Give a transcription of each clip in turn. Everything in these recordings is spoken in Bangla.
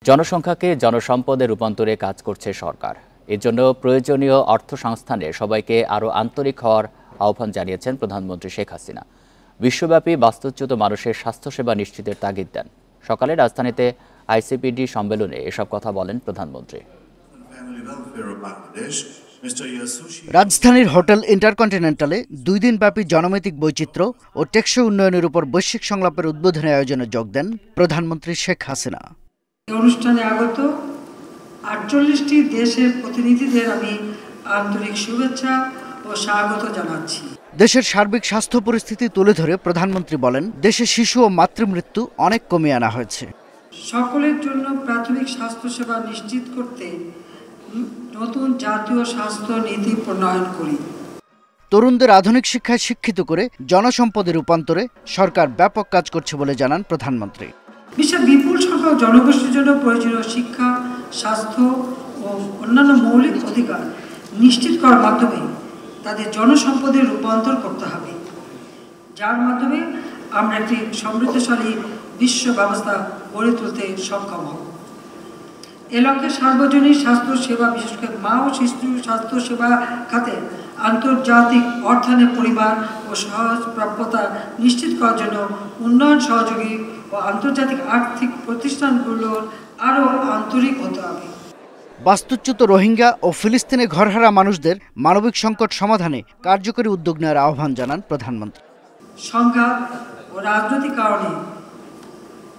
জনসংখ্যাকে জনসম্পদে রূপান্তরে কাজ করছে সরকার। এর জন্য প্রয়োজনীয় অর্থসংস্থানে সবাইকে আরও আন্তরিক হওয়ার আহ্বান জানিয়েছেন প্রধানমন্ত্রী শেখ হাসিনা। বিশ্বব্যাপী বাস্তুচ্যুত মানুষের স্বাস্থ্যসেবা নিশ্চিতের তাগিদ দেন। সকালে রাজধানীতে আইসিপিডি সম্মেলনে এসব কথা বলেন প্রধানমন্ত্রী। রাজধানীর হোটেল ইন্টারকন্টিনেন্টালে 2 দিনব্যাপী জনমিতিক বৈচিত্র্য ও টেকসই উন্নয়নের উপর বৈশ্বিক সংলাপের উদ্বোধনী আয়োজনে যোগ দেন প্রধানমন্ত্রী শেখ হাসিনা। অনুষ্ঠানে আগত 48টি দেশের প্রতিনিধিদের আমি আন্তরিক শুভেচ্ছা ও স্বাগত জানাচ্ছি। দেশের সার্বিক স্বাস্থ্য পরিস্থিতি তুলে ধরে প্রধানমন্ত্রী বলেন, দেশে শিশু ও মাতৃমৃত্যু অনেক কমিয়ে আনা হয়েছে। সকলের জন্য প্রাথমিক স্বাস্থ্যসেবা নিশ্চিত করতে নতুন জাতীয় স্বাস্থ্য নীতি প্রণয়ন করি। তরুণদের আধুনিক শিক্ষায় শিক্ষিত করে জনসম্পদে রূপান্তরে সরকার ব্যাপক কাজ করছে বলে জানান প্রধানমন্ত্রী। বিশ্বের বিপুল সংখ্যক জনগোষ্ঠীর জন্য প্রয়োজনীয় শিক্ষা, স্বাস্থ্য ও অন্যান্য মৌলিক অধিকার নিশ্চিত করার মাধ্যমে তাদের জনসম্পদে রূপান্তর করতে হবে, যার মাধ্যমে আমরা একটি সমৃদ্ধশালী বিশ্ব ব্যবস্থা গড়ে তুলতে সক্ষম হব। এ লক্ষ্যে সার্বজনীন স্বাস্থ্য সেবা, বিশেষ করে মা ও শিশু স্বাস্থ্য সেবা খাতে আন্তর্জাতিক অর্থায়নে পরিবার ও সহজ প্রাপ্যতা নিশ্চিত করার জন্য উন্নয়ন সহযোগী ও আন্তর্জাতিক আর্থিক প্রতিষ্ঠানগুলোর আরও আন্তরিক হতে হবে। বাস্তুচ্যুত রোহিঙ্গা ও ফিলিস্তিনে ঘরহারা মানুষদের মানবিক সংকট সমাধানে কার্যকরী উদ্যোগ নেওয়ার আহ্বান জানান প্রধানমন্ত্রী। সংঘাত ও রাজনৈতিক কারণে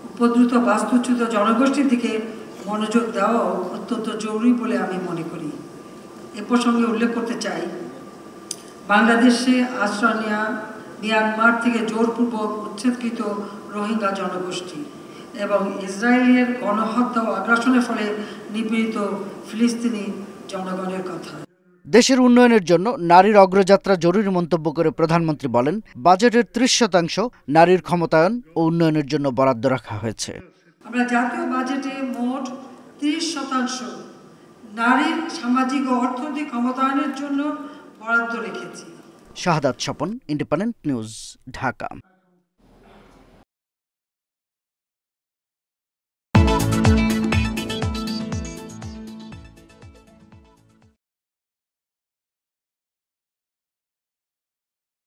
উপদ্রুত বাস্তুচ্যুত জনগোষ্ঠীর দিকে মনোযোগ দেওয়াও অত্যন্ত জরুরি বলে আমি মনে করি। এ প্রসঙ্গে উল্লেখ করতে চাই, বাংলাদেশে আশ্রয় নেওয়া মিয়ানমার থেকে জোরপূর্বক উচ্ছেদকৃত রোহিঙ্গা জনগোষ্ঠী এবং ইসরায়েলের গণহত্যা ও আগ্রাসনের ফলে নিপীড়িত ফিলিস্তিনি জনগণের কথা। দেশের উন্নয়নের জন্য নারীর অগ্রযাত্রা জরুরি মন্তব্য করে প্রধানমন্ত্রী বলেন, বাজেটের 30% নারীর ক্ষমতায়ন ও উন্নয়নের জন্য বরাদ্দ রাখা হয়েছে। আমরা জাতীয় বাজেটে মোট 30% নারীর সামাজিক ও অর্থনৈতিক ক্ষমতায়নের জন্য বরাদ্দ রেখেছি। শাহাদাত স্বপন, ইন্ডিপেন্ডেন্ট নিউজ, ঢাকা।